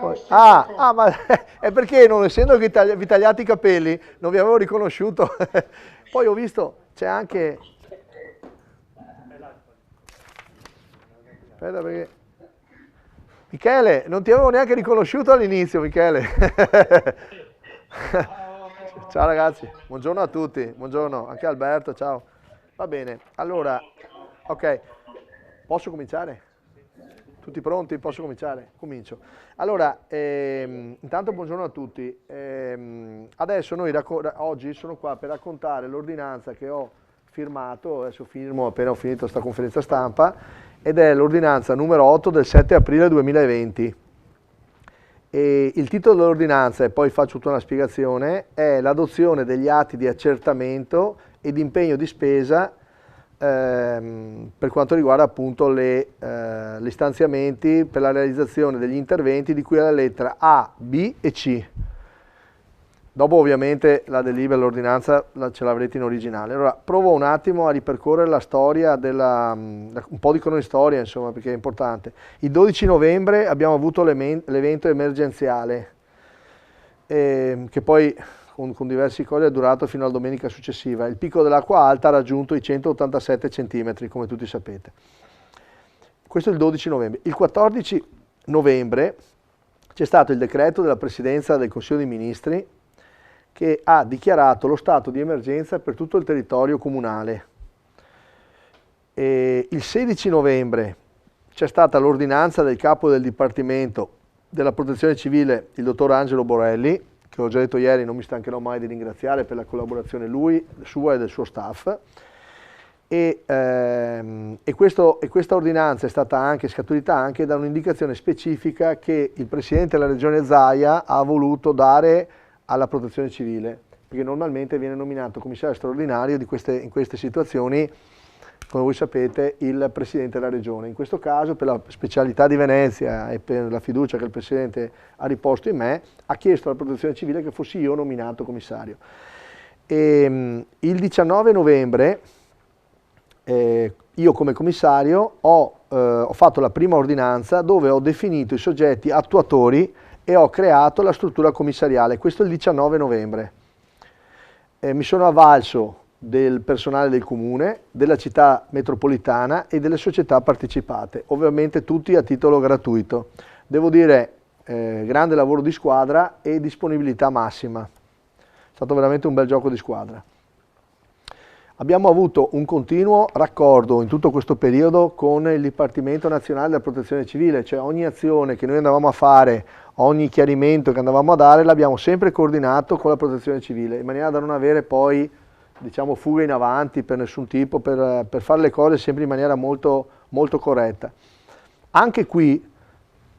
Ma è perché non essendo che vi tagliate i capelli, non vi avevo riconosciuto. Poi ho visto, c'è anche... Aspetta perché... Michele, non ti avevo neanche riconosciuto all'inizio, Michele. Ciao ragazzi, buongiorno a tutti, buongiorno, anche Alberto, ciao. Va bene, allora, ok, posso cominciare? Tutti pronti? Posso cominciare? Comincio. Allora, intanto buongiorno a tutti. Adesso oggi sono qua per raccontare l'ordinanza che ho firmato, adesso firmo appena ho finito questa conferenza stampa, ed è l'ordinanza numero 8 del 7 aprile 2020. E il titolo dell'ordinanza, e poi faccio tutta una spiegazione, è l'adozione degli atti di accertamento e di impegno di spesa per quanto riguarda appunto gli stanziamenti per la realizzazione degli interventi di cui alla lettera A, B e C. Dopo ovviamente la delibera, l'ordinanza ce l'avrete in originale. Allora provo un attimo a ripercorrere la storia, un po' di cronistoria insomma, perché è importante. Il 12 novembre abbiamo avuto l'evento emergenziale, che poi con diversi cose è durato fino alla domenica successiva. Il picco dell'acqua alta ha raggiunto i 187 centimetri, come tutti sapete. Questo è il 12 novembre. Il 14 novembre c'è stato il decreto della Presidenza del Consiglio dei Ministri che ha dichiarato lo stato di emergenza per tutto il territorio comunale. E il 16 novembre c'è stata l'ordinanza del capo del Dipartimento della Protezione Civile, il dottor Angelo Borelli, che ho già detto ieri, non mi stancherò mai di ringraziare per la collaborazione sua e del suo staff. E questa ordinanza è stata anche scaturita anche da un'indicazione specifica che il Presidente della Regione Zaia ha voluto dare alla Protezione Civile, perché normalmente viene nominato commissario straordinario in queste situazioni, come voi sapete, il Presidente della Regione. In questo caso, per la specialità di Venezia e per la fiducia che il Presidente ha riposto in me, ha chiesto alla Protezione Civile che fossi io nominato commissario. Il 19 novembre io come commissario ho fatto la prima ordinanza dove ho definito i soggetti attuatori e ho creato la struttura commissariale. Questo è il 19 novembre. Mi sono avvalso del personale del comune, della città metropolitana e delle società partecipate, ovviamente tutti a titolo gratuito. Devo dire, grande lavoro di squadra e disponibilità massima. È stato veramente un bel gioco di squadra. Abbiamo avuto un continuo raccordo in tutto questo periodo con il Dipartimento Nazionale della Protezione Civile, cioè ogni azione che noi andavamo a fare, ogni chiarimento che andavamo a dare l'abbiamo sempre coordinato con la Protezione Civile, in maniera da non avere poi, diciamo, fughe in avanti per nessun tipo, per fare le cose sempre in maniera molto, molto corretta. Anche qui,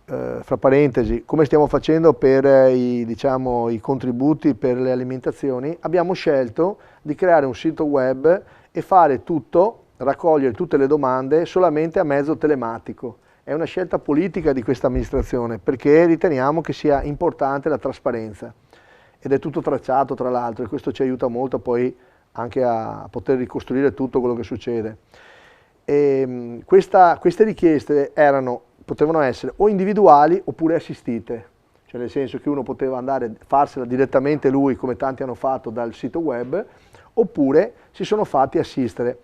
fra parentesi, come stiamo facendo per i contributi per le alimentazioni, abbiamo scelto di creare un sito web e fare tutto, raccogliere tutte le domande solamente a mezzo telematico. È una scelta politica di questa amministrazione perché riteniamo che sia importante la trasparenza ed è tutto tracciato tra l'altro e questo ci aiuta molto poi anche a poter ricostruire tutto quello che succede. Queste richieste potevano essere o individuali oppure assistite, cioè nel senso che uno poteva andare a farsela direttamente lui, come tanti hanno fatto dal sito web, oppure si sono fatti assistere.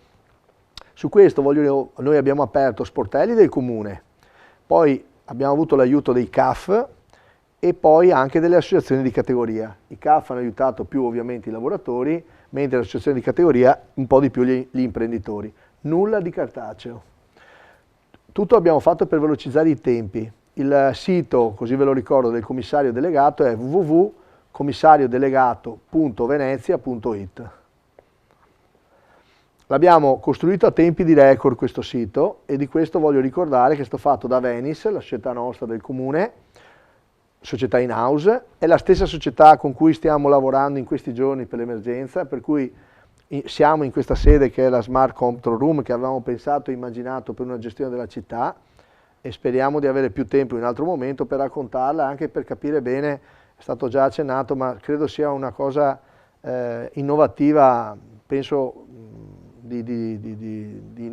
Su questo noi abbiamo aperto sportelli del comune, poi abbiamo avuto l'aiuto dei CAF e poi anche delle associazioni di categoria. I CAF hanno aiutato più ovviamente i lavoratori, mentre le associazioni di categoria un po' di più gli imprenditori. Nulla di cartaceo. Tutto abbiamo fatto per velocizzare i tempi. Il sito, così ve lo ricordo, del commissario delegato è www.commissariodelegato.venezia.it. L'abbiamo costruito a tempi di record questo sito e di questo voglio ricordare che è stato fatto da Venis, la società nostra del comune, società in house, è la stessa società con cui stiamo lavorando in questi giorni per l'emergenza, per cui siamo in questa sede che è la Smart Control Room che avevamo pensato e immaginato per una gestione della città e speriamo di avere più tempo in un altro momento per raccontarla, anche per capire bene, è stato già accennato, ma credo sia una cosa innovativa, penso di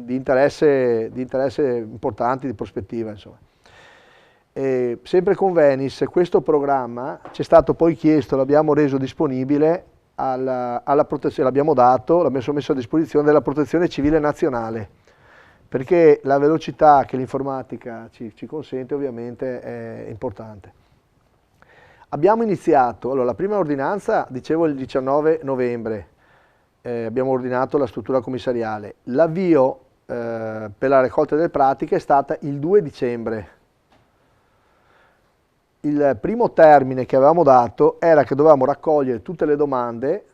interesse importante, di prospettiva insomma. Sempre con Venis, questo programma ci è stato poi chiesto, l'abbiamo reso disponibile alla protezione, l'abbiamo messo a disposizione della Protezione Civile Nazionale, perché la velocità che l'informatica ci consente ovviamente è importante. Abbiamo iniziato, allora la prima ordinanza, dicevo il 19 novembre, abbiamo ordinato la struttura commissariale, l'avvio per la raccolta delle pratiche è stata il 2 dicembre. Il primo termine che avevamo dato era che dovevamo raccogliere tutte le domande,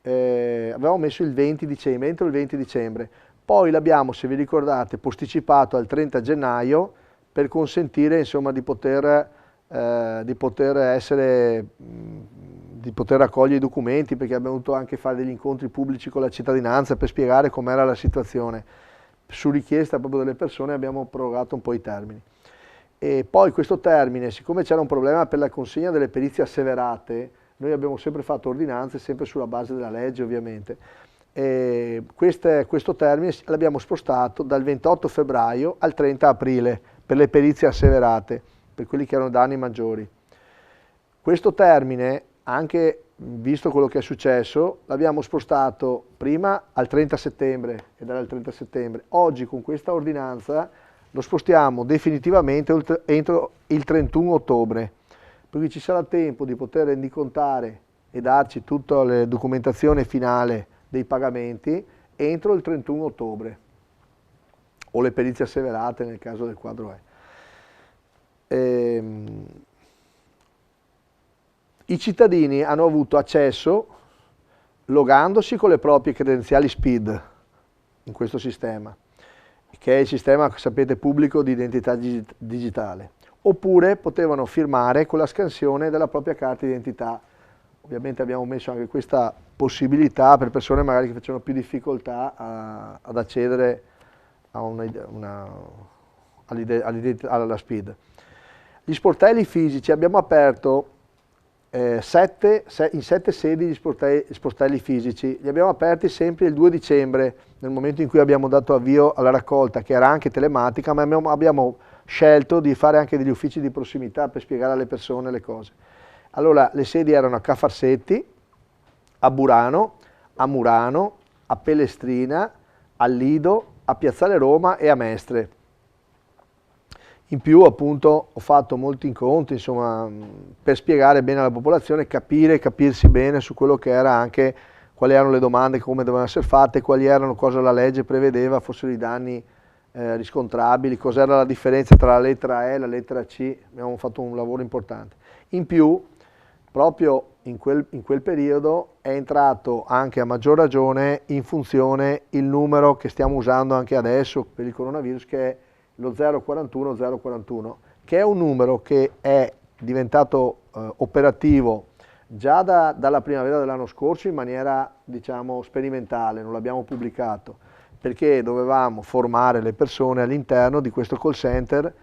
avevamo messo il 20 dicembre, entro il 20 dicembre, poi l'abbiamo, se vi ricordate, posticipato al 30 gennaio per consentire insomma di poter raccogliere i documenti, perché abbiamo dovuto anche fare degli incontri pubblici con la cittadinanza per spiegare com'era la situazione. Su richiesta proprio delle persone abbiamo prorogato un po' i termini. E poi questo termine, siccome c'era un problema per la consegna delle perizie asseverate, noi abbiamo sempre fatto ordinanze, sempre sulla base della legge ovviamente, e questo termine l'abbiamo spostato dal 28 febbraio al 30 aprile per le perizie asseverate, per quelli che erano danni maggiori. Questo termine, anche visto quello che è successo, l'abbiamo spostato prima al 30 settembre ed era il 30 settembre. Oggi con questa ordinanza lo spostiamo definitivamente entro il 31 ottobre, perché ci sarà tempo di poter rendicontare e darci tutta la documentazione finale dei pagamenti entro il 31 ottobre, o le perizie asseverate nel caso del quadro E. I cittadini hanno avuto accesso logandosi con le proprie credenziali SPID in questo sistema, che è il sistema, sapete, pubblico di identità digitale, oppure potevano firmare con la scansione della propria carta d'identità. Ovviamente abbiamo messo anche questa possibilità per persone magari che facevano più difficoltà ad accedere alla SPID. Gli sportelli fisici abbiamo aperto in 7 sedi gli sportelli fisici, li abbiamo aperti sempre il 2 dicembre, nel momento in cui abbiamo dato avvio alla raccolta, che era anche telematica, ma abbiamo scelto di fare anche degli uffici di prossimità per spiegare alle persone le cose. Allora, le sedi erano a Ca' Farsetti, a Burano, a Murano, a Pellestrina, a Lido, a Piazzale Roma e a Mestre. In più appunto ho fatto molti incontri, insomma, per spiegare bene alla popolazione, capirsi bene su quello che era anche, quali erano le domande, come dovevano essere fatte, quali erano, cosa la legge prevedeva, fossero i danni riscontrabili, cos'era la differenza tra la lettera E e la lettera C, abbiamo fatto un lavoro importante. In più, proprio in quel periodo è entrato anche a maggior ragione in funzione il numero che stiamo usando anche adesso per il coronavirus, che è lo 041 041, che è un numero che è diventato operativo già dalla primavera dell'anno scorso in maniera, diciamo, sperimentale, non l'abbiamo pubblicato, perché dovevamo formare le persone all'interno di questo call center,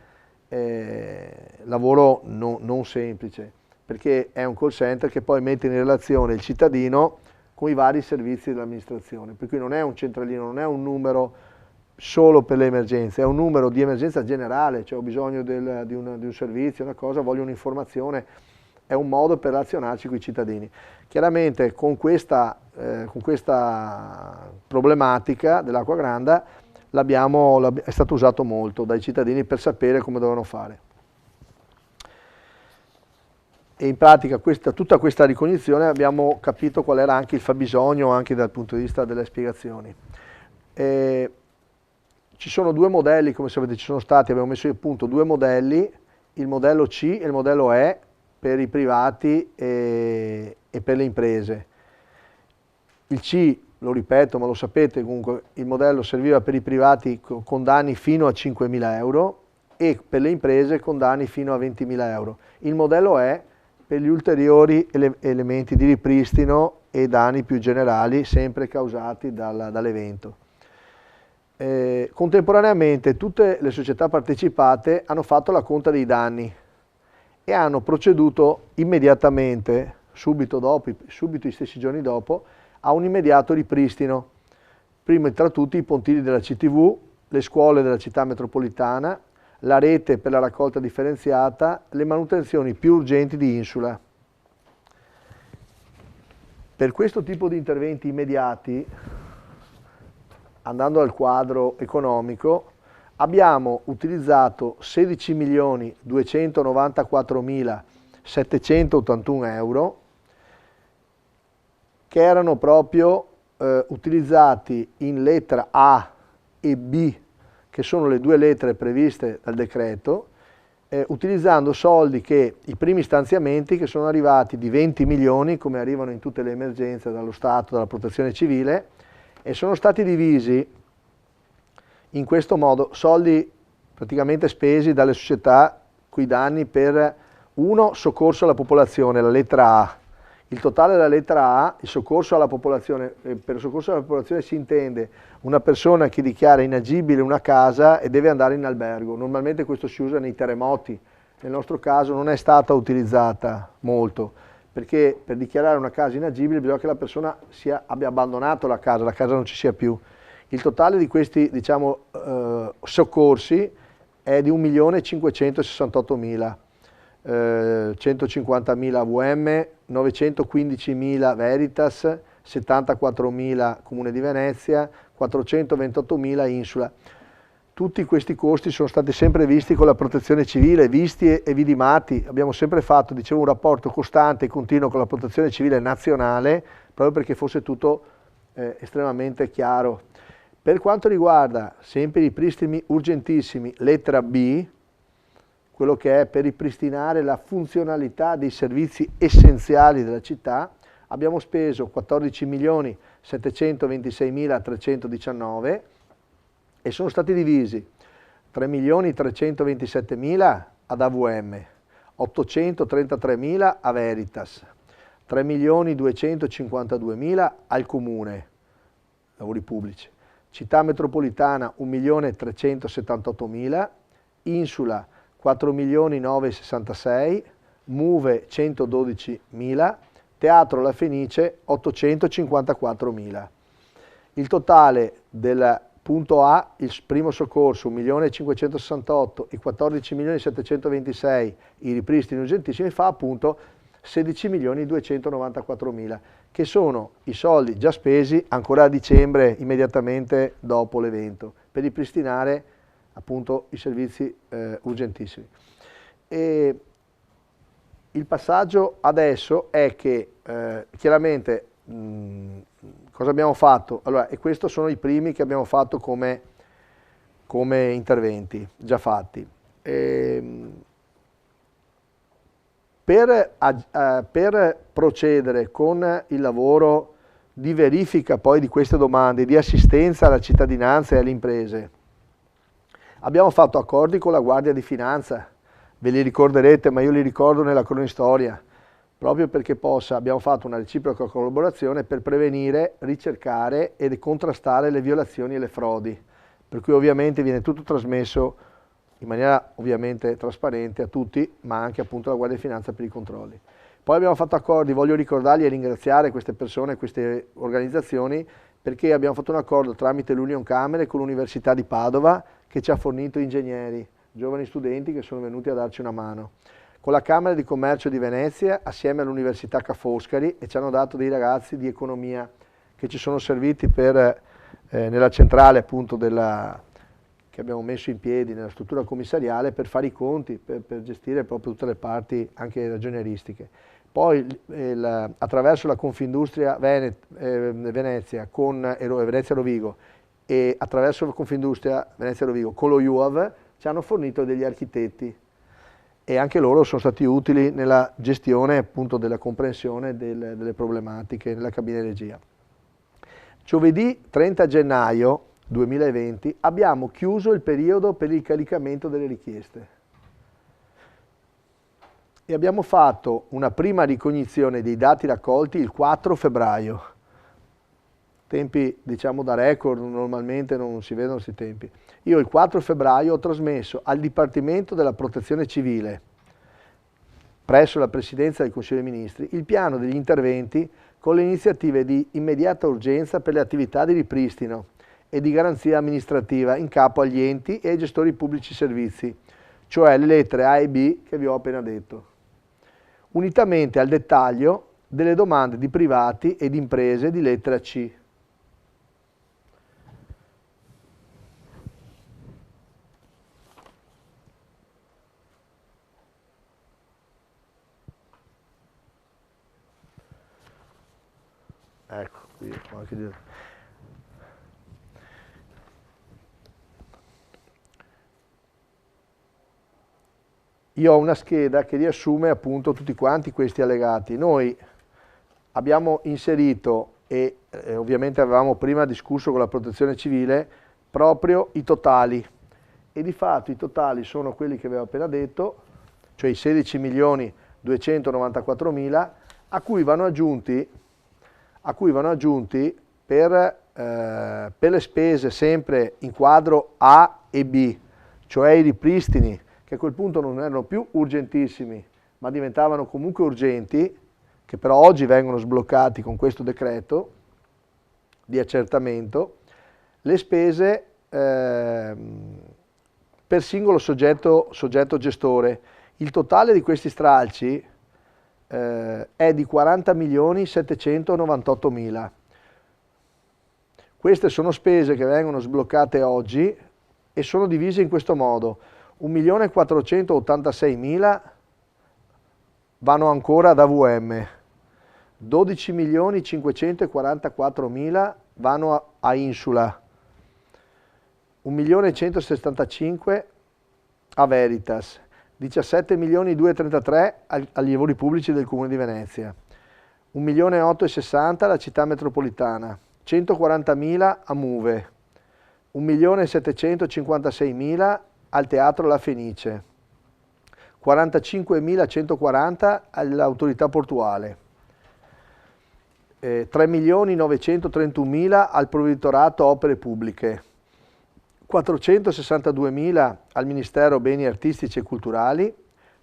lavoro non semplice, perché è un call center che poi mette in relazione il cittadino con i vari servizi dell'amministrazione, per cui non è un centralino, non è un numero solo per le emergenze, è un numero di emergenza generale, cioè ho bisogno di un servizio, una cosa, voglio un'informazione, è un modo per relazionarci con i cittadini. Chiaramente con questa problematica dell'acqua granda è stato usato molto dai cittadini per sapere come dovevano fare. E in pratica tutta questa ricognizione abbiamo capito qual era anche il fabbisogno anche dal punto di vista delle spiegazioni. Ci sono due modelli, come sapete ci sono stati, abbiamo messo a punto due modelli, il modello C e il modello E per i privati e per le imprese. Il C, lo ripeto ma lo sapete comunque, il modello serviva per i privati con danni fino a 5.000 euro e per le imprese con danni fino a 20.000 euro. Il modello E per gli ulteriori elementi di ripristino e danni più generali sempre causati dall'evento. Contemporaneamente tutte le società partecipate hanno fatto la conta dei danni e hanno proceduto immediatamente, subito gli stessi giorni dopo, a un immediato ripristino. Prima tra tutti i pontili della CTV, le scuole della città metropolitana, la rete per la raccolta differenziata, le manutenzioni più urgenti di insula. Per questo tipo di interventi immediati, andando al quadro economico, abbiamo utilizzato 16.294.781 euro, che erano proprio utilizzati in lettera A e B, che sono le due lettere previste dal decreto, utilizzando soldi che, i primi stanziamenti che sono arrivati di 20 milioni, come arrivano in tutte le emergenze dallo Stato, dalla Protezione Civile, e sono stati divisi in questo modo, soldi praticamente spesi dalle società coi danni per uno soccorso alla popolazione, la lettera A. Il totale della lettera A, il soccorso alla popolazione, per soccorso alla popolazione si intende una persona che dichiara inagibile una casa e deve andare in albergo. Normalmente questo si usa nei terremoti, nel nostro caso non è stata utilizzata molto, perché per dichiarare una casa inagibile bisogna che la persona abbia abbandonato la casa non ci sia più. Il totale di questi, diciamo, soccorsi è di 1.568.000. 150.000 AVM, 915.000 Veritas, 74.000 Comune di Venezia, 428.000 Insula. Tutti questi costi sono stati sempre visti con la Protezione Civile, visti e vidimati. Abbiamo sempre fatto, dicevo, un rapporto costante e continuo con la Protezione Civile nazionale, proprio perché fosse tutto estremamente chiaro. Per quanto riguarda sempre i ripristini urgentissimi, lettera B, quello che è per ripristinare la funzionalità dei servizi essenziali della città, abbiamo speso 14.726.319 e sono stati divisi 3.327.000 ad AVM, 833.000 a Veritas, 3.252.000 al Comune, lavori pubblici, Città Metropolitana 1.378.000, Insula 4.966.000, Muve 112.000, Teatro La Fenice 854.000. Il totale del punto A, il primo soccorso 1.568.000 e 14.726.000, i ripristini urgentissimi, fa appunto 16.294.000, che sono i soldi già spesi ancora a dicembre, immediatamente dopo l'evento, per ripristinare appunto i servizi urgentissimi. E il passaggio adesso è che chiaramente cosa abbiamo fatto? Allora, e questi sono i primi che abbiamo fatto come interventi già fatti. Per procedere con il lavoro di verifica poi di queste domande, di assistenza alla cittadinanza e alle imprese, abbiamo fatto accordi con la Guardia di Finanza, ve li ricorderete, ma io li ricordo nella cronistoria, proprio perché abbiamo fatto una reciproca collaborazione per prevenire, ricercare e contrastare le violazioni e le frodi, per cui ovviamente viene tutto trasmesso in maniera ovviamente trasparente a tutti, ma anche appunto alla Guardia di Finanza per i controlli. Poi abbiamo fatto accordi, voglio ricordarli e ringraziare queste persone, queste organizzazioni, perché abbiamo fatto un accordo tramite l'Union Camere con l'Università di Padova, che ci ha fornito ingegneri, giovani studenti che sono venuti a darci una mano. Con la Camera di Commercio di Venezia, assieme all'Università Ca' Foscari, e ci hanno dato dei ragazzi di economia che ci sono serviti nella centrale appunto che abbiamo messo in piedi nella struttura commissariale per fare i conti, per gestire proprio tutte le parti anche ragionieristiche. Poi attraverso la Confindustria Venezia con Venezia Rovigo e attraverso la Confindustria Venezia Rovigo con lo UAV ci hanno fornito degli architetti e anche loro sono stati utili nella gestione appunto della comprensione delle problematiche nella cabina di regia. Giovedì 30 gennaio 2020 abbiamo chiuso il periodo per il caricamento delle richieste e abbiamo fatto una prima ricognizione dei dati raccolti il 4 febbraio. Tempi diciamo da record, normalmente non si vedono questi tempi. Io il 4 febbraio ho trasmesso al Dipartimento della Protezione Civile, presso la Presidenza del Consiglio dei Ministri, il piano degli interventi con le iniziative di immediata urgenza per le attività di ripristino e di garanzia amministrativa in capo agli enti e ai gestori pubblici servizi, cioè le lettere A e B che vi ho appena detto, unitamente al dettaglio delle domande di privati e di imprese di lettera C. Ecco, qui ho anche dire. Io ho una scheda che riassume appunto tutti quanti questi allegati. Noi abbiamo inserito e ovviamente avevamo prima discusso con la protezione civile proprio i totali e di fatto i totali sono quelli che avevo appena detto, cioè i 16.294.000 a cui vanno aggiunti per le spese sempre in quadro A e B, cioè i ripristini che a quel punto non erano più urgentissimi ma diventavano comunque urgenti, che però oggi vengono sbloccati con questo decreto di accertamento, le spese per singolo soggetto gestore. Il totale di questi stralci è di 40.798.000. Queste sono spese che vengono sbloccate oggi e sono divise in questo modo: 1.486.000 vanno ancora ad AVM, 12.544.000 vanno a Insula, 1.175.000 a Veritas, 17.233.000 agli lavori pubblici del Comune di Venezia, 1.860.000 alla città metropolitana, 140.000 a Muve, 1.756.000 al Teatro La Fenice, 45.140 all'autorità portuale, 3.931.000 al provveditorato opere pubbliche, 462.000 al Ministero Beni Artistici e Culturali,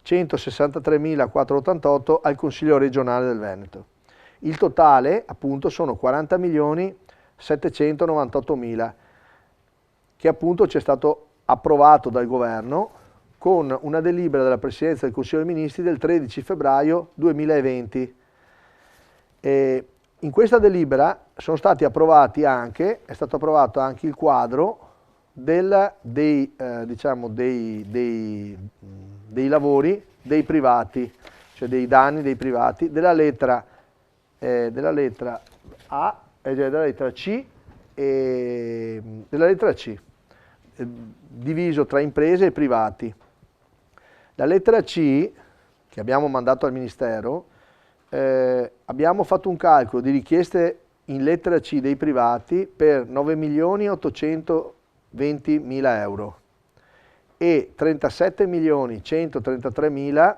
163.488 al Consiglio regionale del Veneto. Il totale appunto sono 40.798.000 che appunto ci è stato approvato dal Governo con una delibera della Presidenza del Consiglio dei Ministri del 13 febbraio 2020. E in questa delibera sono stati approvati anche, è stato approvato anche il quadro dei lavori dei privati, cioè dei danni dei privati, della lettera A, della lettera C e della lettera C, diviso tra imprese e privati. La lettera C, che abbiamo mandato al Ministero, abbiamo fatto un calcolo di richieste in lettera C dei privati per 9.820.000 euro e 37.133.000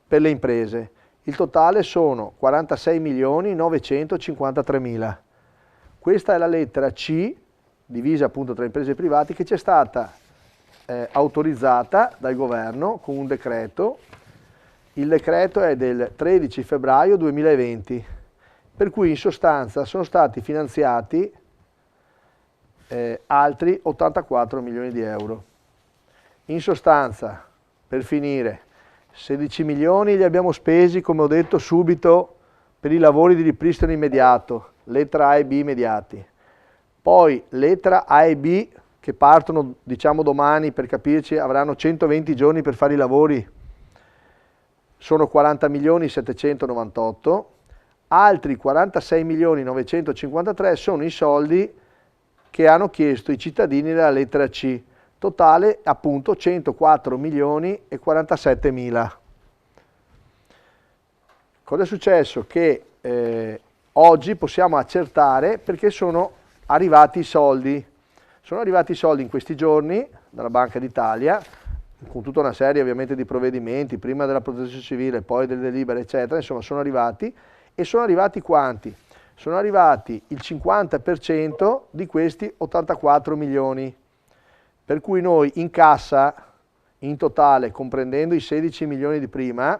per le imprese. Il totale sono 46.953.000. Questa è la lettera C, divisa appunto tra imprese e privati, che ci è stata autorizzata dal Governo con un decreto. Il decreto è del 13 febbraio 2020, per cui in sostanza sono stati finanziati altri 84 milioni di euro. In sostanza, per finire, 16 milioni li abbiamo spesi, come ho detto, subito per i lavori di ripristino immediato, lettera A e B immediati. Poi lettera A e B che partono diciamo domani, per capirci, avranno 120 giorni per fare i lavori, sono 40.798.000, altri 46.953.000 sono i soldi che hanno chiesto i cittadini della lettera C, totale appunto 104.047.000. Cosa è successo? Che oggi possiamo accertare perché sono arrivati i soldi. Sono arrivati i soldi in questi giorni dalla Banca d'Italia, con tutta una serie ovviamente di provvedimenti, prima della protezione civile, poi delle delibere, eccetera, insomma sono arrivati. E sono arrivati quanti? Sono arrivati il 50% di questi 84 milioni. Per cui noi in cassa, in totale, comprendendo i 16 milioni di prima,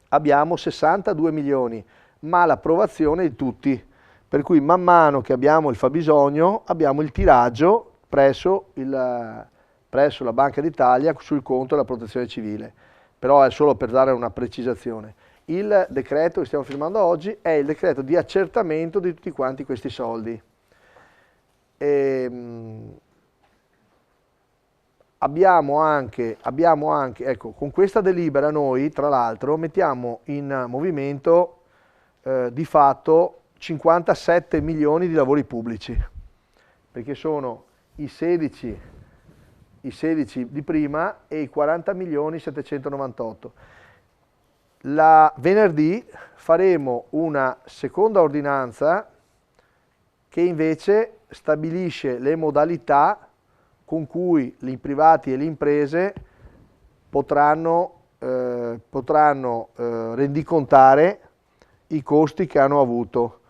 abbiamo 62 milioni, ma l'approvazione di tutti, Per cui man mano che abbiamo il fabbisogno abbiamo il tiraggio presso la Banca d'Italia sul conto della Protezione Civile. Però è solo per dare una precisazione. Il decreto che stiamo firmando oggi è il decreto di accertamento di tutti quanti questi soldi. Abbiamo anche, ecco, con questa delibera noi tra l'altro mettiamo in movimento di fatto 57 milioni di lavori pubblici, perché sono i 16 di prima e i 40 milioni 798. Venerdì faremo una seconda ordinanza che invece stabilisce le modalità con cui i privati e le imprese potranno rendicontare i costi che hanno avuto,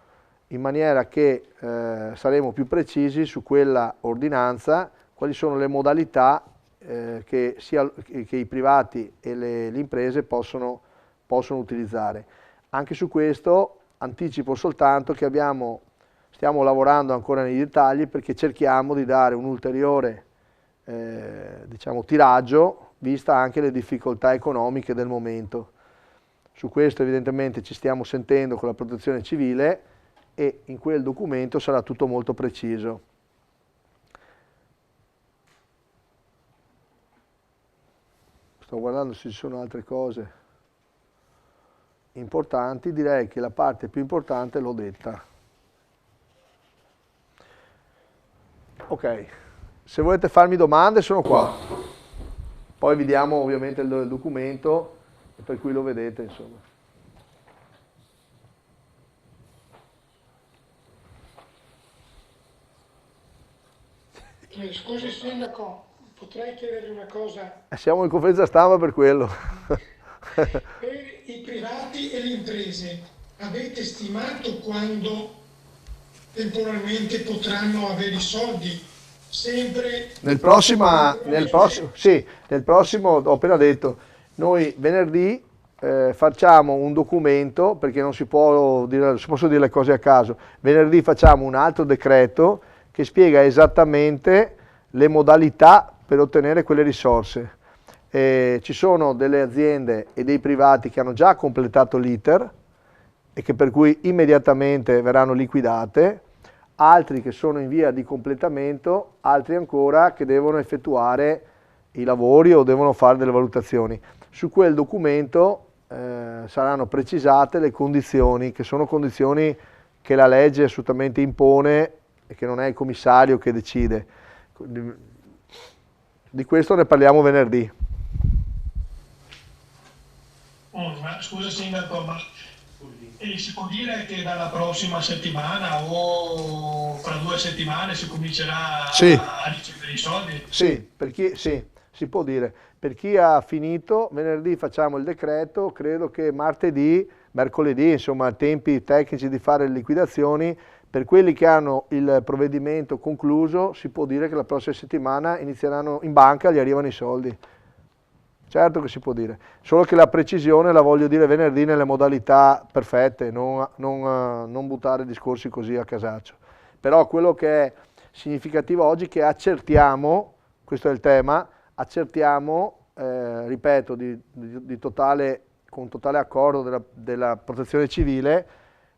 in maniera che saremo più precisi su quella ordinanza, quali sono le modalità che i privati e le imprese possono utilizzare. Anche su questo anticipo soltanto che stiamo lavorando ancora nei dettagli, perché cerchiamo di dare un ulteriore diciamo, tiraggio, vista anche le difficoltà economiche del momento. Su questo evidentemente ci stiamo sentendo con la Protezione Civile e in quel documento sarà tutto molto preciso. Sto guardando se ci sono altre cose importanti, direi che la parte più importante l'ho detta. Ok, se volete farmi domande sono qua, poi vi diamo ovviamente il documento per cui lo vedete, insomma. Scusi Sindaco, potrei chiederle una cosa? Siamo in conferenza stampa per quello. Per i privati e le imprese, avete stimato quando temporalmente potranno avere i soldi? Sempre Nel prossimo, ho appena detto, noi venerdì facciamo un documento, perché non si possono dire le cose a caso, venerdì facciamo un altro decreto che spiega esattamente le modalità per ottenere quelle risorse. Ci sono delle aziende e dei privati che hanno già completato l'iter e che per cui immediatamente verranno liquidate, altri che sono in via di completamento, altri ancora che devono effettuare i lavori o devono fare delle valutazioni. Su quel documento saranno precisate le condizioni, che sono condizioni che la legge assolutamente impone e che non è il commissario che decide. Di questo ne parliamo venerdì. Ma scusa Sindaco, ma si può dire che dalla prossima settimana o fra 2 settimane si comincerà Sì. a ricevere i soldi? Sì, si può dire. Per chi ha finito, venerdì facciamo il decreto, credo che mercoledì, insomma, tempi tecnici di fare le liquidazioni. Per quelli che hanno il provvedimento concluso, si può dire che la prossima settimana inizieranno in banca, gli arrivano i soldi. Certo che si può dire, solo che la precisione la voglio dire venerdì nelle modalità perfette, non buttare discorsi così a casaccio. Però quello che è significativo oggi è che accertiamo, questo è il tema, accertiamo, ripeto, con totale accordo della Protezione Civile,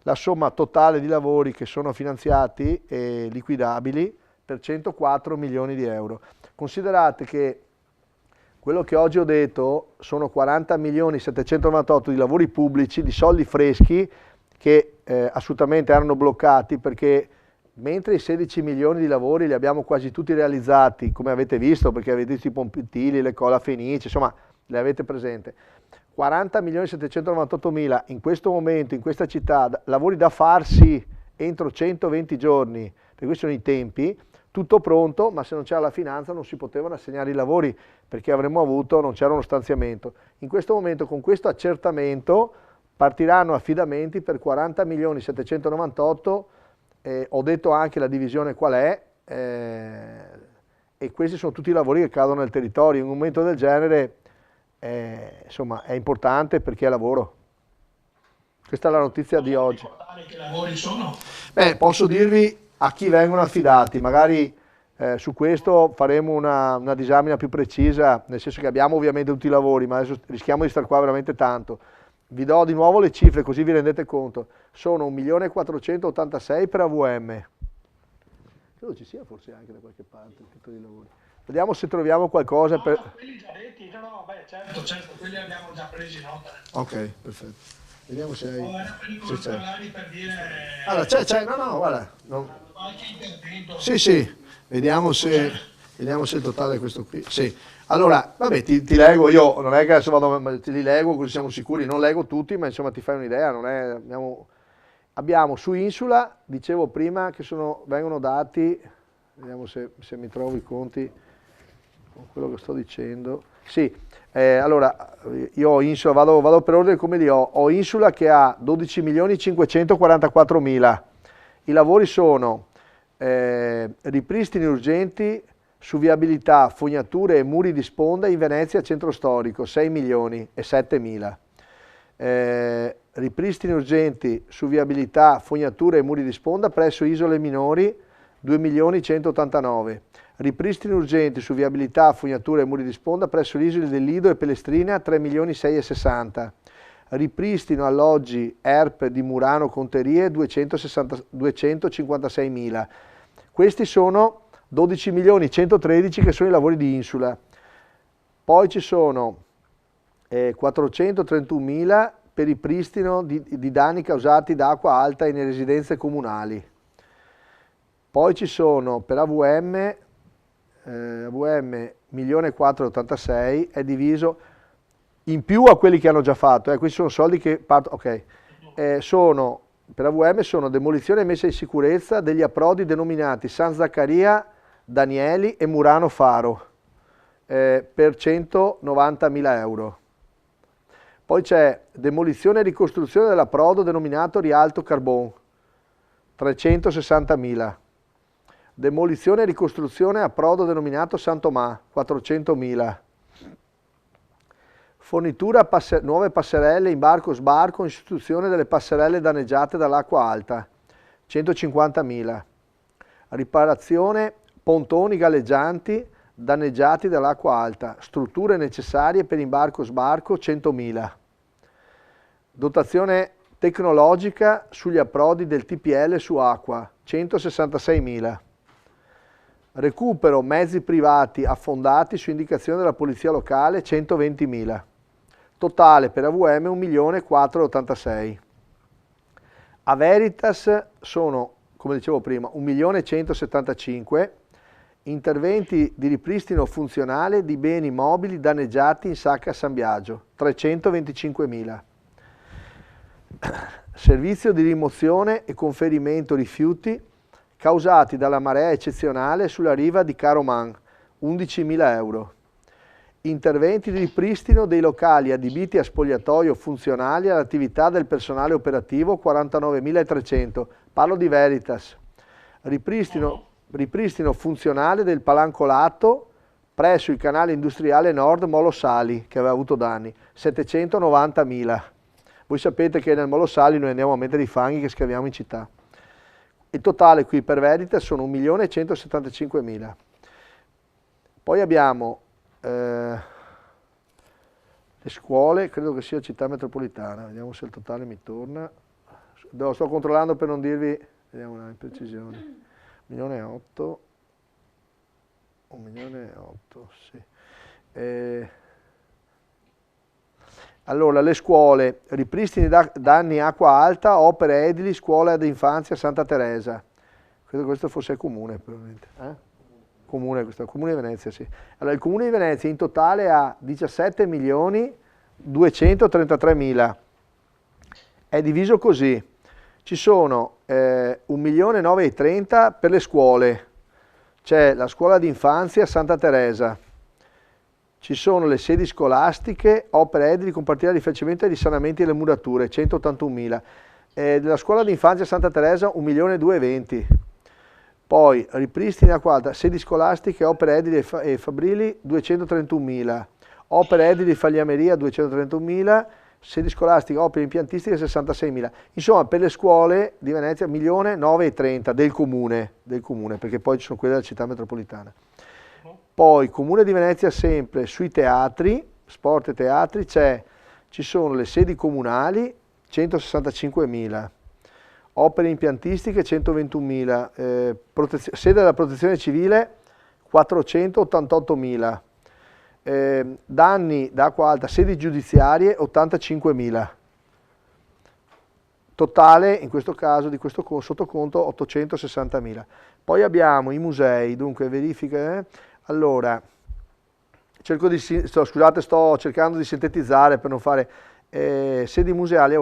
la somma totale di lavori che sono finanziati e liquidabili per 104 milioni di euro. Considerate che quello che oggi ho detto sono 40 milioni 798 di lavori pubblici, di soldi freschi che assolutamente erano bloccati, perché mentre i 16 milioni di lavori li abbiamo quasi tutti realizzati, come avete visto, perché avete visto i Pompitili, le Cola Fenice, insomma, le avete presente. 40 milioni 798 mila in questo momento, in questa città, lavori da farsi entro 120 giorni, perché questi sono i tempi, tutto pronto, ma se non c'era la finanza non si potevano assegnare i lavori, perché non c'era uno stanziamento. In questo momento, con questo accertamento, partiranno affidamenti per 40 milioni 798, ho detto anche la divisione qual è, e questi sono tutti i lavori che cadono nel territorio. In un momento del genere insomma, è importante perché è lavoro. Questa è la notizia di oggi. Che lavori sono? Beh, posso dirvi a chi vengono affidati, magari su questo faremo una disamina più precisa, nel senso che abbiamo ovviamente tutti i lavori, ma adesso rischiamo di stare qua veramente tanto. Vi do di nuovo le cifre così vi rendete conto. Sono 1.486.000 per AVM. Credo ci sia forse anche da qualche parte il titolo di lavori. Vediamo se troviamo qualcosa per... No, quelli già detti, no, beh, certo, quelli abbiamo già presi nota. Ok, perfetto. Vediamo se hai... Era per i controllari per dire... Allora, c'è, no, guarda. Qualche intervento. Sì, vediamo se il totale è questo qui. Sì. Allora, vabbè, ti leggo io, non è che adesso vado, ma te li leggo così siamo sicuri, non leggo tutti, ma insomma ti fai un'idea, non è, abbiamo su Insula, dicevo prima, che vengono dati, vediamo se mi trovo i conti con quello che sto dicendo. Sì, allora, io ho Insula, vado per ordine come li ho Insula che ha 12.544.000, i lavori sono ripristini urgenti su viabilità, fognature e muri di sponda in Venezia centro storico, 6.007.000. Ripristini urgenti su viabilità, fognature e muri di sponda presso isole minori, 2.189.000. Ripristini urgenti su viabilità, fognature e muri di sponda presso le isole del Lido e Pelestrina, 3.660.000. Ripristino alloggi ERP di Murano Conterie, 256.000. Questi sono 12.113.000 che sono i lavori di Insula. Poi ci sono 431.000 per ripristino di danni causati da acqua alta nelle residenze comunali. Poi ci sono per AVM 1.486.000, è diviso in più a quelli che hanno già fatto, questi sono soldi che partono, ok, per AVM sono demolizione e messa in sicurezza degli approdi denominati San Zaccaria, Danieli e Murano Faro, per 190.000 euro. Poi c'è demolizione e ricostruzione dell'approdo denominato Rialto Carbon, 360.000. Demolizione e ricostruzione approdo denominato San Tomà, 400.000. Fornitura nuove passerelle in barco-sbarco in sostituzione delle passerelle danneggiate dall'acqua alta, 150.000. Riparazione pontoni galleggianti danneggiati dall'acqua alta, strutture necessarie per imbarco-sbarco, 100.000. Dotazione tecnologica sugli approdi del TPL su acqua, 166.000. Recupero mezzi privati affondati su indicazione della polizia locale, 120.000. Totale per AVM 1.486.000. A Veritas sono, come dicevo prima, 1.175.000. Interventi di ripristino funzionale di beni mobili danneggiati in Sacca San Biagio, 325.000. Servizio di rimozione e conferimento rifiuti causati dalla marea eccezionale sulla riva di Caroman, 11.000 euro. Interventi di ripristino dei locali adibiti a spogliatoio funzionali all'attività del personale operativo, 49.300. Parlo di Veritas. Ripristino funzionale del palancolato presso il canale industriale Nord Molo Sali, che aveva avuto danni, 790.000. Voi sapete che nel Molo Sali noi andiamo a mettere i fanghi che scaviamo in città. Il totale qui per Veritas sono 1.175.000. Poi abbiamo le scuole, credo che sia città metropolitana, vediamo se il totale mi torna. Sto controllando per non dirvi, vediamo una imprecisione. 1.800.000, 1.800.000, sì. Allora, le scuole, ripristini danni acqua alta, opere edili, scuola d'infanzia Santa Teresa. Credo che questo fosse il comune, probabilmente. Comune di Venezia, sì. Allora, il comune di Venezia in totale ha 17.233.000. È diviso così. Ci sono 1.930.000 per le scuole. C'è la scuola d'infanzia Santa Teresa. Ci sono le sedi scolastiche, opere edili con particolare rifacimento e risanamenti delle murature, 181.000. Della scuola d'infanzia Santa Teresa 1.220.000. Poi ripristini acqua alta, sedi scolastiche, opere edili e fabrili 231.000. Opere edili e fagliameria 231.000. sedi scolastiche, opere impiantistiche 66.000. Insomma, per le scuole di Venezia 1.930.000 del comune, perché poi ci sono quelle della città metropolitana. Poi Comune di Venezia sempre sui teatri, sport e teatri, ci sono le sedi comunali 165.000, opere impiantistiche 121.000, sede della protezione civile 488.000, danni da acqua alta, sedi giudiziarie 85.000. Totale, in questo caso, di questo sottoconto 860.000. Poi abbiamo i musei, dunque verifiche. Allora, scusate, sto cercando di sintetizzare per non fare sedi museali,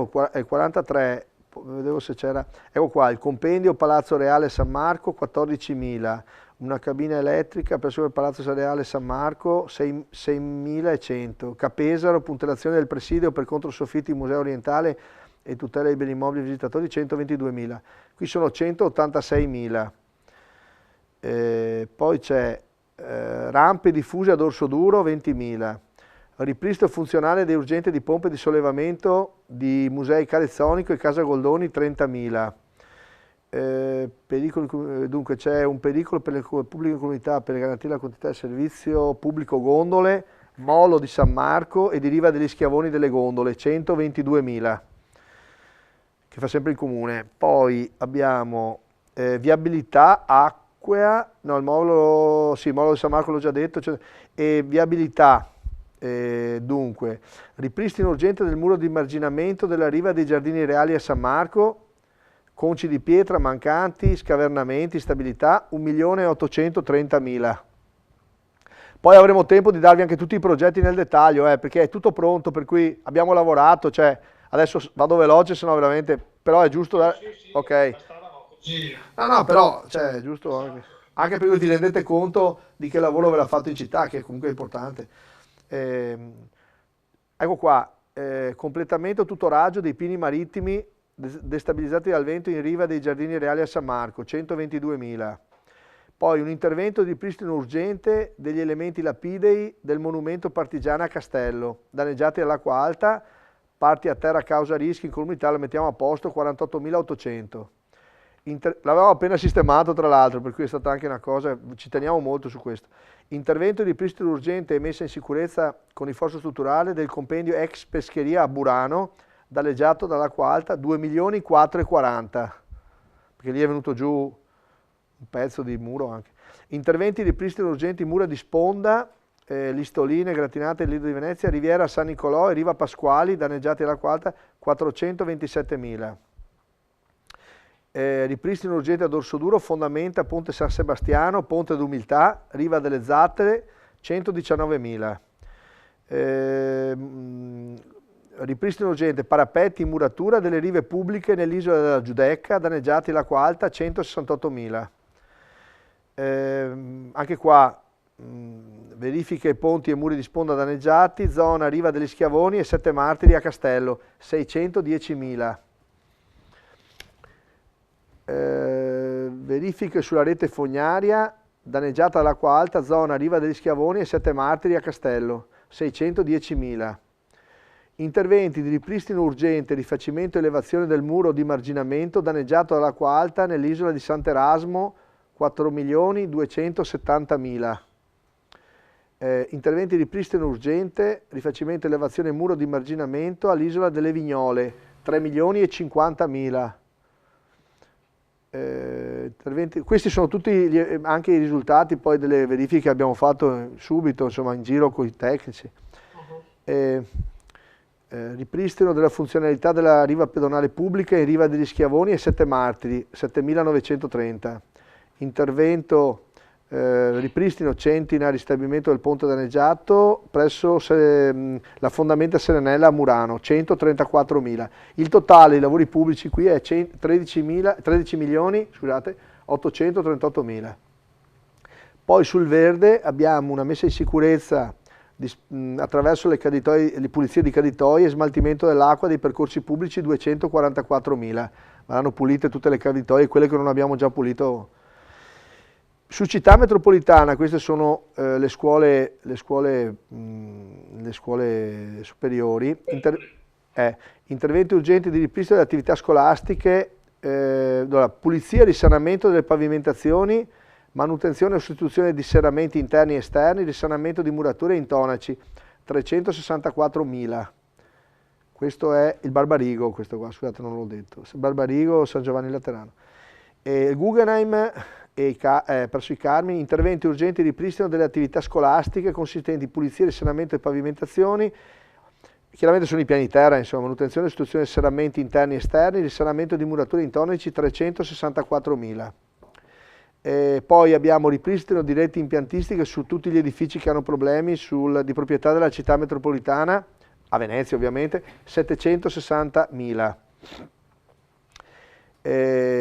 43, vedevo se c'era, ecco qua, il compendio Palazzo Reale San Marco 14.000, una cabina elettrica presso il Palazzo Reale San Marco 6.100, Capesaro, puntellazione del presidio per controsoffitti Museo Orientale e tutela dei beni immobili visitatori 122.000, qui sono 186.000. Poi c'è rampe diffuse ad orso duro 20.000, ripristino funzionale ed urgente di pompe di sollevamento di musei Carezzonico e Casa Goldoni 30.000. Dunque c'è un pericolo per le pubbliche comunità per garantire la continuità del servizio pubblico gondole, molo di San Marco e di Riva degli Schiavoni delle gondole 122.000, che fa sempre il comune. Poi abbiamo viabilità acqua. No, il molo di San Marco l'ho già detto, e viabilità, dunque, ripristino urgente del muro di marginamento della riva dei Giardini Reali a San Marco, conci di pietra mancanti, scavernamenti, stabilità, 1.830.000. Poi avremo tempo di darvi anche tutti i progetti nel dettaglio, perché è tutto pronto, per cui abbiamo lavorato, adesso vado veloce, sennò veramente, però è giusto dare... Sì, Ok. No, però, è giusto anche perché ti rendete conto di che lavoro ve l'ha fatto in città, che comunque è importante. Ecco qua, completamento tutoraggio dei pini marittimi destabilizzati dal vento in riva dei Giardini Reali a San Marco, 122.000. Poi un intervento di ripristino urgente degli elementi lapidei del monumento partigiano a Castello, danneggiati dall'acqua alta, parti a terra a causa rischi, in comunità la mettiamo a posto, 48.800. L'avevamo appena sistemato tra l'altro, per cui è stata anche una cosa, ci teniamo molto su questo. Intervento di ripristino urgente e messa in sicurezza con il fosso strutturale del compendio ex pescheria a Burano, danneggiato dall'acqua alta, 2.440.000, perché lì è venuto giù un pezzo di muro anche. Interventi di ripristino urgenti mura di sponda, listoline, gratinate, Lido di Venezia, Riviera San Nicolò e Riva Pasquali, danneggiati dall'acqua alta, 427.000. Ripristino urgente ad orso duro, fondamenta Ponte San Sebastiano, Ponte d'Umiltà, Riva delle Zattere, 119.000. Ripristino urgente parapetti in muratura delle rive pubbliche nell'isola della Giudecca, danneggiati dall'acqua alta, 168.000. Anche qua verifiche ponti e muri di sponda danneggiati, zona Riva degli Schiavoni e Sette Martiri a Castello, 610.000. Verifiche sulla rete fognaria danneggiata dall'acqua alta, zona Riva degli Schiavoni e Sette Martiri a Castello, 610.000. Interventi di ripristino urgente, rifacimento e elevazione del muro di marginamento danneggiato dall'acqua alta nell'isola di Sant'Erasmo, 4.270.000. Interventi di ripristino urgente, rifacimento e elevazione del muro di marginamento all'isola delle Vignole, 3.050.000. Questi sono tutti anche i risultati poi delle verifiche che abbiamo fatto subito, insomma, in giro con i tecnici. Ripristino della funzionalità della riva pedonale pubblica in Riva degli Schiavoni e Sette Martiri, 7.930. Intervento ripristino centina ristabilimento del ponte danneggiato presso la fondamenta Serenella a Murano, 134.000. Il totale dei lavori pubblici qui è 13.838.000. Poi sul verde abbiamo una messa in sicurezza attraverso le pulizie di caditoie e smaltimento dell'acqua dei percorsi pubblici, 244.000. Vanno pulite tutte le caditoie, quelle che non abbiamo già pulito. Su città metropolitana, queste sono le scuole superiori. Interventi urgenti di ripristino delle attività scolastiche, allora, pulizia e risanamento delle pavimentazioni, manutenzione e sostituzione di serramenti interni e esterni, risanamento di murature e intonaci, 364.000. Questo è il Barbarigo, questo qua, scusate non l'ho detto, Barbarigo, San Giovanni Laterano. Guggenheim presso i Carmini, interventi urgenti di ripristino delle attività scolastiche consistenti in pulizia e risanamento delle pavimentazioni, chiaramente sono i piani terra, insomma, manutenzione e sostituzione di serramenti interni e esterni, risanamento di murature intonaci, 364.000. Poi abbiamo ripristino di reti impiantistiche su tutti gli edifici che hanno problemi di proprietà della città metropolitana, a Venezia ovviamente, 760.000.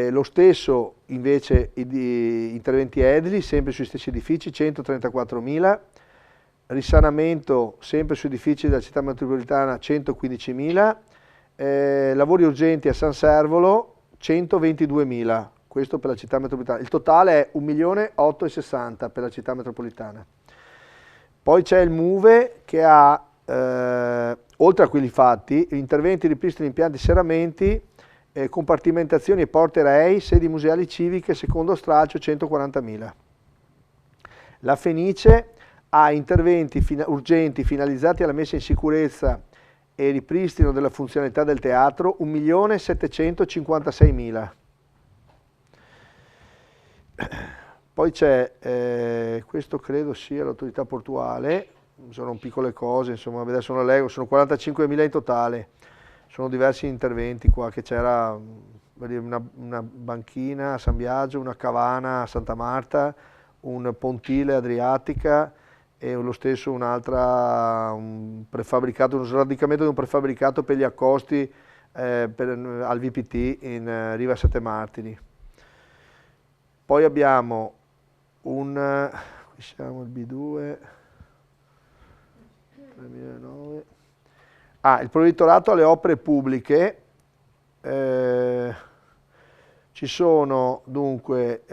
Lo stesso invece di interventi edili, sempre sui stessi edifici, 134.000. Risanamento sempre su edifici della città metropolitana, 115.000. Lavori urgenti a San Servolo, 122.000. Questo per la città metropolitana. Il totale è 1.860.000 per la città metropolitana. Poi c'è il MUVE che ha, oltre a quelli fatti, interventi di ripristino di impianti serramenti, compartimentazioni e porte rei, sedi museali civiche, secondo stralcio, 140.000. La Fenice ha interventi urgenti finalizzati alla messa in sicurezza e ripristino della funzionalità del teatro, 1.756.000. Poi c'è, questo credo sia l'autorità portuale, sono piccole cose, insomma, adesso non leggo, sono 45.000 in totale, sono diversi interventi qua, che c'era una banchina a San Biagio, una cavana a Santa Marta, un pontile Adriatica e lo stesso un prefabbricato, uno sradicamento di un prefabbricato per gli accosti al VPT in Riva Sette Martiri. Poi abbiamo qui siamo il B2, 2009. Il provveditorato alle opere pubbliche, ci sono dunque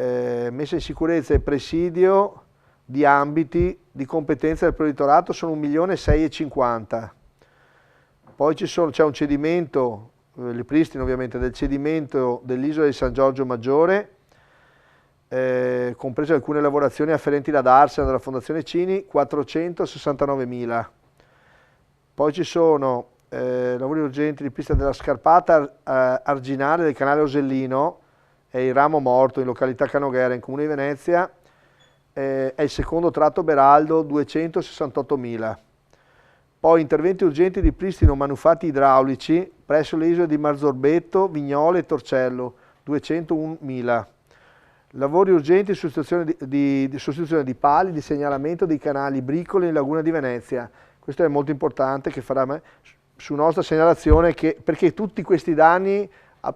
messa in sicurezza e presidio di ambiti di competenza del provveditorato, sono 1.650.000. Poi c'è un cedimento, il ripristino ovviamente del cedimento dell'isola di San Giorgio Maggiore, comprese alcune lavorazioni afferenti ad Arsena della Fondazione Cini, 469.000. Poi ci sono lavori urgenti di pista della scarpata arginale del canale Osellino, è il ramo morto in località Canoghera in Comune di Venezia, è il secondo tratto Beraldo, 268.000. Poi interventi urgenti di pristino manufatti idraulici presso le isole di Marzorbetto, Vignole e Torcello, 201.000. Lavori urgenti di sostituzione di pali, di segnalamento dei canali Bricoli in Laguna di Venezia. Questo è molto importante, che farà su nostra segnalazione, perché tutti questi danni,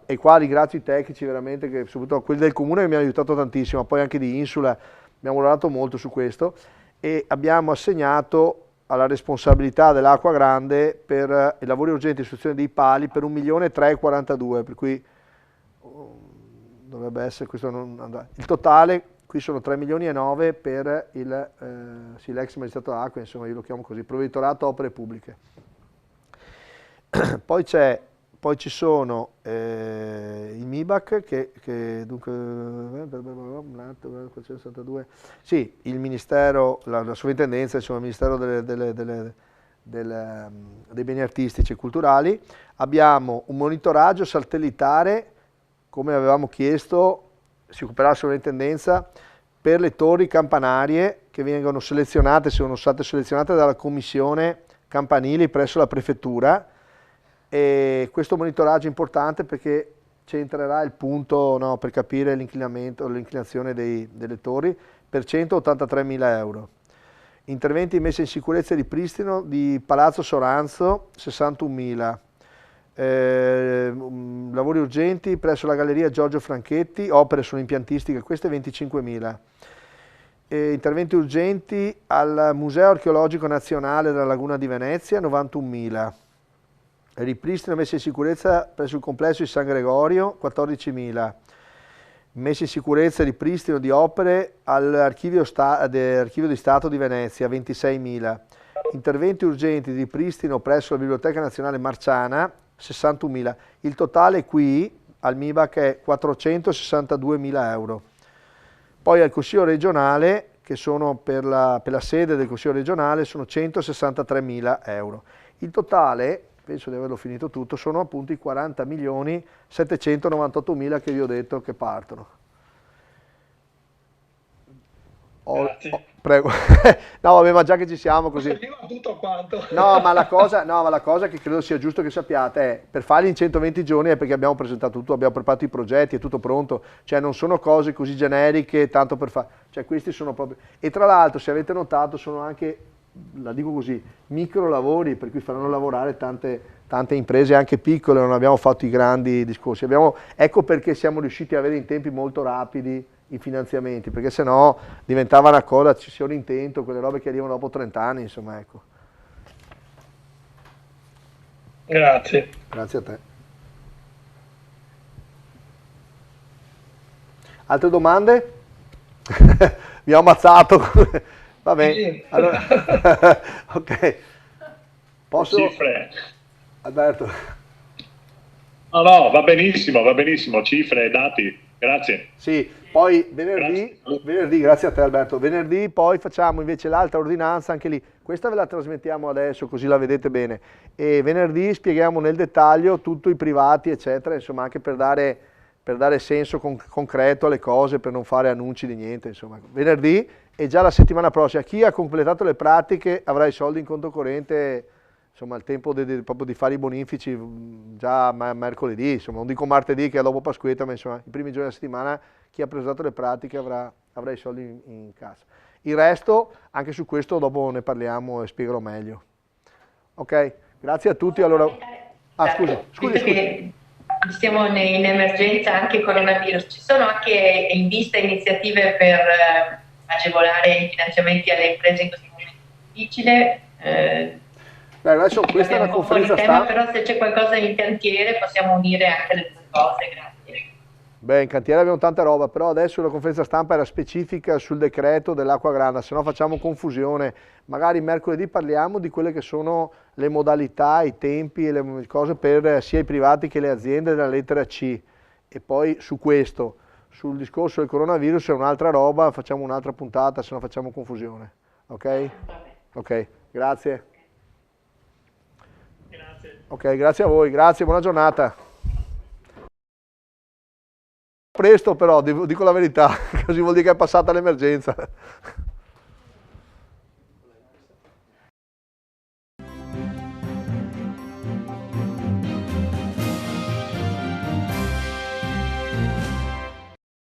e qua ringrazio i tecnici veramente, che soprattutto quelli del comune che mi hanno aiutato tantissimo, poi anche di Insula, abbiamo lavorato molto su questo e abbiamo assegnato alla responsabilità dell'Acqua Grande per i lavori urgenti di sostituzione dei pali per 1.342.000, per cui dovrebbe essere questo il totale. Qui sono 3.900.000 per l'ex magistrato d'acqua, insomma io lo chiamo così, provveditorato opere pubbliche. Poi ci sono i MIBAC che dunque, sì, il Ministero, la Sovrintendenza, insomma il Ministero dei Beni Artistici e Culturali. Abbiamo un monitoraggio satellitare, come avevamo chiesto, si occuperà la Sovrintendenza, per le torri campanarie che vengono selezionate, sono state selezionate dalla Commissione Campanili presso la Prefettura, e questo monitoraggio è importante perché centrerà il punto, no, per capire l'inclinazione delle torri, per 183.000 euro. Interventi di messa in sicurezza e ripristino di Palazzo Soranzo, 61.000. Lavori urgenti presso la Galleria Giorgio Franchetti, opere sono impiantistiche, queste 25.000. Interventi urgenti al Museo Archeologico Nazionale della Laguna di Venezia, 91.000. Ripristino e messa in sicurezza presso il complesso di San Gregorio, 14.000. Messa in sicurezza e ripristino di opere all'Archivio di Stato di Venezia, 26.000. Interventi urgenti di ripristino presso la Biblioteca Nazionale Marciana, 61.000. Il totale qui al MIBAC è 462.000 euro. Poi al Consiglio regionale, che sono per la sede del Consiglio regionale, sono 163.000 euro. Il totale, penso di averlo finito tutto, sono appunto i 40.798.000 che vi ho detto che partono. Prego. No, vabbè, ma già che ci siamo così. Arriva tutto quanto. No, ma la cosa che credo sia giusto che sappiate è, per farli in 120 giorni è perché abbiamo presentato tutto, abbiamo preparato i progetti, è tutto pronto, cioè non sono cose così generiche, tanto per fare, cioè questi sono proprio... E tra l'altro, se avete notato, sono anche, la dico così, micro lavori, per cui faranno lavorare tante imprese anche piccole, non abbiamo fatto i grandi discorsi. Ecco perché siamo riusciti ad avere in tempi molto rapidi i finanziamenti, perché sennò diventava una cosa, ci sia un intento, quelle robe che arrivano dopo 30 anni, insomma, ecco. Grazie. Grazie a te. Altre domande? Mi ho ammazzato. Va bene. Sì. Allora, ok. Posso? Cifre. Alberto. No, va benissimo, cifre, dati, grazie. Sì, poi venerdì, grazie a te Alberto, venerdì poi facciamo invece l'altra ordinanza, anche lì, questa ve la trasmettiamo adesso così la vedete bene, e venerdì spieghiamo nel dettaglio tutto i privati eccetera, insomma anche per dare senso concreto alle cose, per non fare annunci di niente, insomma. Venerdì e già la settimana prossima, chi ha completato le pratiche avrà i soldi in conto corrente, insomma il tempo proprio di fare i bonifici già mercoledì, insomma non dico martedì che è dopo Pasquetta, ma insomma i primi giorni della settimana chi ha presentato le pratiche avrà i soldi in cassa. Il resto, anche su questo dopo ne parliamo e spiegherò meglio. Ok, grazie a tutti. Allora... Ah, scusi. Che siamo in emergenza anche coronavirus, ci sono anche in vista iniziative per agevolare i finanziamenti alle imprese in questo momento difficile? Adesso questa è una conferenza stampa. Però se c'è qualcosa in cantiere possiamo unire anche le due cose, grazie. Beh, in cantiere abbiamo tanta roba, però adesso la conferenza stampa era specifica sul decreto dell'acqua granda, se no facciamo confusione. Magari mercoledì parliamo di quelle che sono le modalità, i tempi e le cose per sia i privati che le aziende della lettera C. E poi su questo, sul discorso del coronavirus è un'altra roba, facciamo un'altra puntata, se no facciamo confusione. Ok? Ok, grazie. Ok, grazie a voi, grazie, buona giornata. Presto però, dico la verità, così vuol dire che è passata l'emergenza.